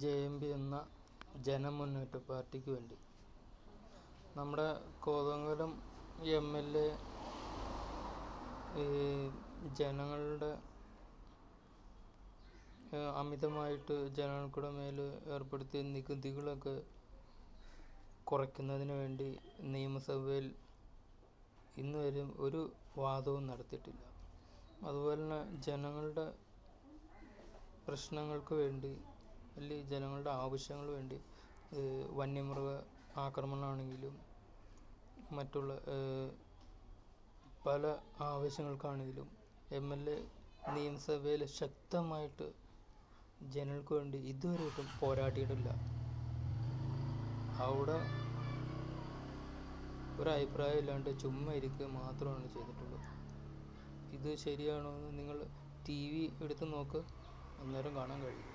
JMP എന്ന ജനമുന്നേറ്റ പാർട്ടിക്ക് വേണ്ടി നമ്മുടെ കോതമംഗലം MLA ജനങ്ങളുടെ അമിതമായിട്ട് ജനങ്ങൾക്കുടെ മേൽ ഏർപ്പെടുത്തിയ നികുതികളൊക്കെ കുറയ്ക്കുന്നതിന് വേണ്ടി നിയമസഭയിൽ ഇന്നുവരെ ഒരു വാദവും നടത്തിയിട്ടില്ല. അതുപോലെ തന്നെ ജനങ്ങളുടെ പ്രശ്നങ്ങൾക്ക് വേണ്ടി അല്ലെങ്കിൽ ജനങ്ങളുടെ ആവശ്യങ്ങൾ വേണ്ടി വന്യമൃഗ ആക്രമണമാണെങ്കിലും മറ്റുള്ള പല ആവശ്യങ്ങൾക്കാണെങ്കിലും MLA നിയമസഭയിൽ ശക്തമായിട്ട് ജനങ്ങൾക്ക് വേണ്ടി ഇതുവരെയായിട്ടും പോരാടിയിട്ടില്ല. അവിടെ ഒരഭിപ്രായം ഇല്ലാണ്ട് ചുമ്മാ ഇരിക്കുക മാത്രമാണ് ചെയ്തിട്ടുള്ളത്. ഇത് ശരിയാണോ എന്ന് നിങ്ങൾ TV എടുത്ത് നോക്ക്, അന്നേരം കാണാൻ കഴിയും.